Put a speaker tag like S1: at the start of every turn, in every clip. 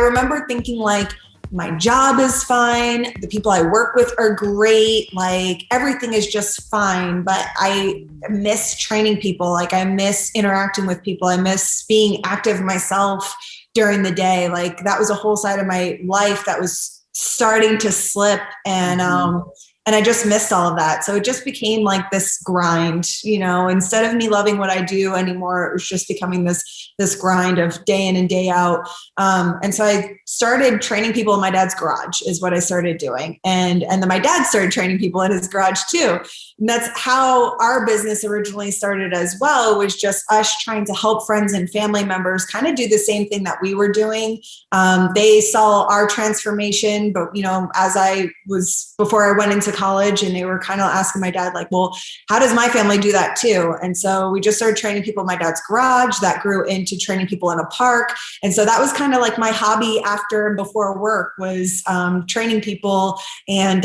S1: remember thinking like, my job is fine. The people I work with are great. Like everything is just fine, but I miss training people. Like I miss interacting with people. I miss being active myself during the day. Like that was a whole side of my life that was starting to slip. And I just missed all of that. So it just became like this grind, instead of me loving what I do anymore, it was just becoming this grind of day in and day out. And so I started training people in my dad's garage is what I started doing. And then my dad started training people in his garage too. And that's how our business originally started as well, was just us trying to help friends and family members kind of do the same thing that we were doing. They saw our transformation, but before I went into college, and they were kind of asking my dad, like, well, how does my family do that too? And so we just started training people in my dad's garage. That grew into training people in a park. And so that was kind of like my hobby after and before work was training people. And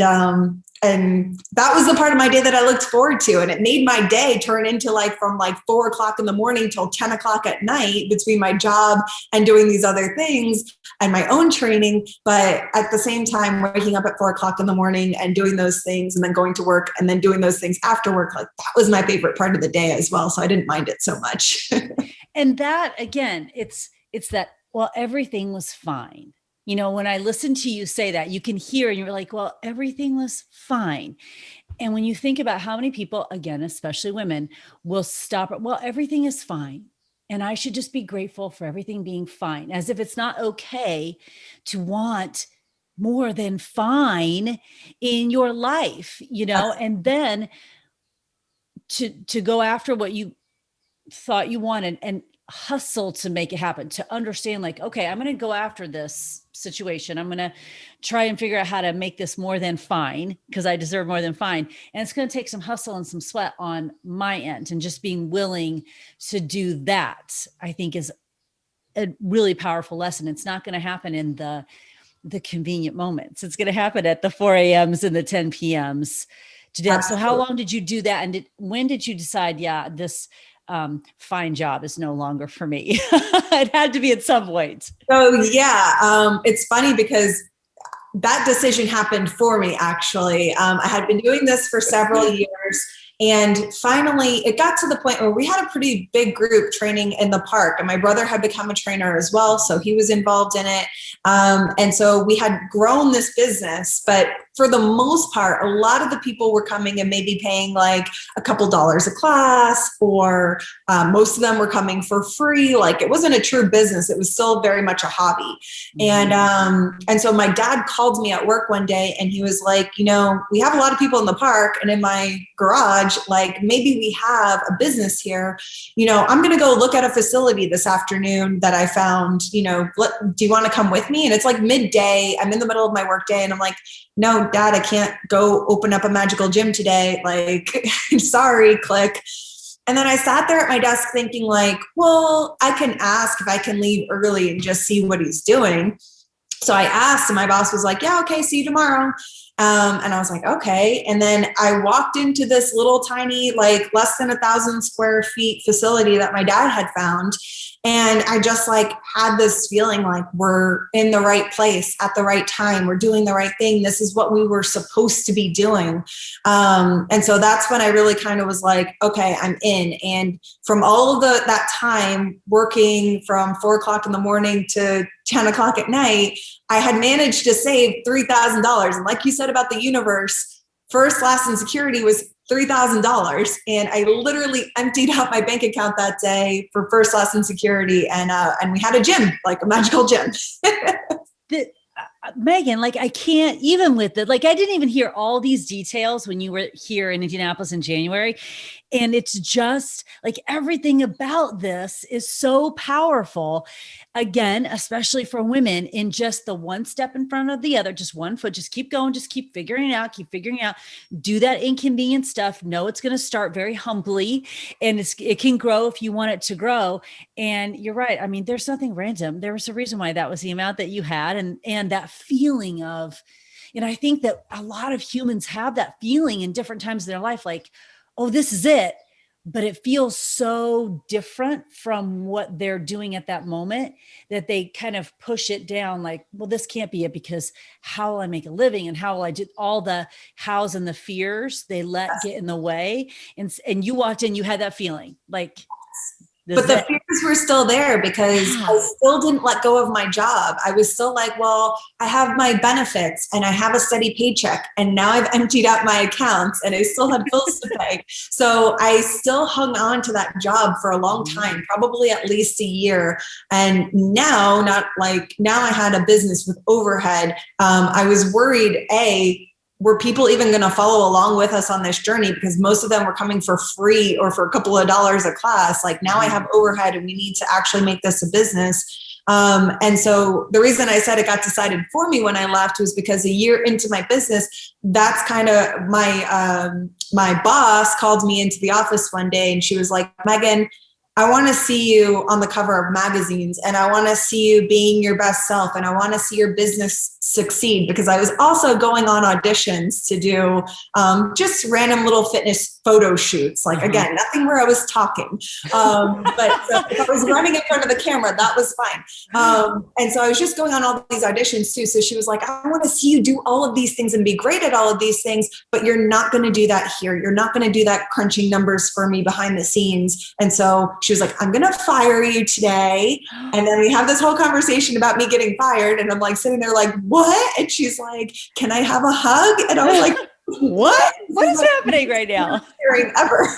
S1: that was the part of my day that I looked forward to. And it made my day turn into from 4:00 in the morning till 10:00 at night between my job and doing these other things and my own training. But at the same time, waking up at 4:00 in the morning and doing those things and then going to work and then doing those things after work, that was my favorite part of the day as well. So I didn't mind it so much.
S2: And that, again, it's that, well, everything was fine. When I listen to you say that, you can hear and you're like, well, everything was fine. And when you think about how many people, again, especially women, will stop, well, everything is fine. And I should just be grateful for everything being fine, as if it's not okay to want more than fine in your life, and then to go after what you thought you wanted and hustle to make it happen, to understand like, okay, I'm going to go after this situation. I'm going to try and figure out how to make this more than fine because I deserve more than fine. And it's going to take some hustle and some sweat on my end, and just being willing to do that, I think, is a really powerful lesson. It's not going to happen in the convenient moments. It's going to happen at the 4 a.m.s and the 10 p.m.s to do that. So how long did you do that? And when did you decide, this fine job is no longer for me? It had to be at some point.
S1: So it's funny because that decision happened for me, actually. I had been doing this for several years. And finally, it got to the point where we had a pretty big group training in the park. And my brother had become a trainer as well, so he was involved in it. And so we had grown this business. But for the most part, a lot of the people were coming and maybe paying like a couple dollars a class, or most of them were coming for free. Like it wasn't a true business. It was still very much a hobby. And so my dad called me at work one day and he was like, we have a lot of people in the park and in my garage, like maybe we have a business here. I'm going to go look at a facility this afternoon that I found, do you want to come with me? And it's like midday. I'm in the middle of my work day and I'm like, no, Dad, I can't go open up a magical gym today. Like, sorry, click. And then I sat there at my desk thinking like, well, I can ask if I can leave early and just see what he's doing. So I asked and my boss was like, yeah, okay, see you tomorrow. And I was like, okay. And then I walked into this little tiny, like less than 1,000 square feet facility that my dad had found. And I just like had this feeling like we're in the right place at the right time. We're doing the right thing. This is what we were supposed to be doing. And so that's when I really kind of was like, okay, I'm in. And from all of that time working from 4:00 in the morning to 10:00 at night, I had managed to save $3,000. And like you said about the universe, first, last, and security was $3,000. And I literally emptied out my bank account that day for first, last, and security. And we had a gym, like a magical gym.
S2: Megan, like I can't even with it. Like I didn't even hear all these details when you were here in Indianapolis in January. And it's just like everything about this is so powerful. Again, especially for women, in just the one step in front of the other, just one foot, just keep going, just keep figuring it out, do that inconvenient stuff. Know it's going to start very humbly and it can grow if you want it to grow. And you're right. I mean, there's nothing random. There was a reason why that was the amount that you had. And that feeling of, and I think that a lot of humans have that feeling in different times of their life, like, oh, this is it. but it feels so different from what they're doing at that moment that they kind of push it down like, well, this can't be it, because how will I make a living, and how will I do all the hows and the fears they let get in the way. And you walked in, you had that feeling like,
S1: but the fears were still there because I still didn't let go of my job. I was still like, well, I have my benefits and I have a steady paycheck, and now I've emptied out my accounts and I still have bills to pay. So I still hung on to that job for a long time, probably at least a year. And now I had a business with overhead. I was worried, were people even going to follow along with us on this journey? Because most of them were coming for free or for a couple of dollars a class. Like, now I have overhead and we need to actually make this a business. And so the reason I said it got decided for me when I left was because a year into my business, that's kind of my boss called me into the office one day and she was like, Megan, I want to see you on the cover of magazines, and I want to see you being your best self, and I want to see your business succeed, because I was also going on auditions to do just random little fitness photo shoots. Like, again, nothing where I was talking. But if I was running in front of the camera, that was fine. And so I was just going on all these auditions too. So she was like, I want to see you do all of these things and be great at all of these things, but you're not going to do that here. You're not going to do that crunching numbers for me behind the scenes. And so she was like, I'm going to fire you today. And then we have this whole conversation about me getting fired. And I'm like sitting there like, what? And she's like, can I have a hug? And I was like, what?
S2: What is happening right now?
S1: Ever.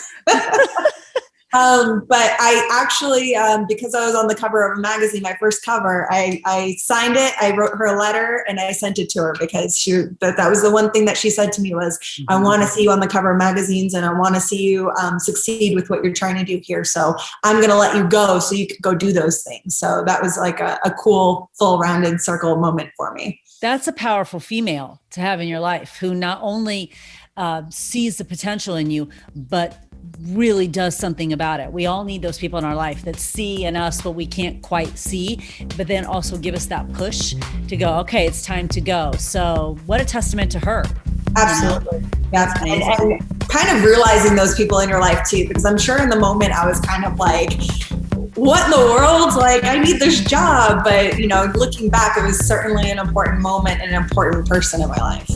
S1: But I actually, because I was on the cover of a magazine, my first cover, I signed it, I wrote her a letter, and I sent it to her because that was the one thing that she said to me was, I want to see you on the cover of magazines, and I want to see you succeed with what you're trying to do here. So I'm going to let you go so you can go do those things. So that was like a cool, full rounded circle moment for me.
S2: That's a powerful female to have in your life, who not only sees the potential in you, but really does something about it. We all need those people in our life that see in us what we can't quite see, but then also give us that push to go, okay, it's time to go. So what a testament to her.
S1: Absolutely. Yeah. And kind of realizing those people in your life too, because I'm sure in the moment I was kind of like, what in the world? Like, I need this job. But, looking back, it was certainly an important moment and an important person in my life.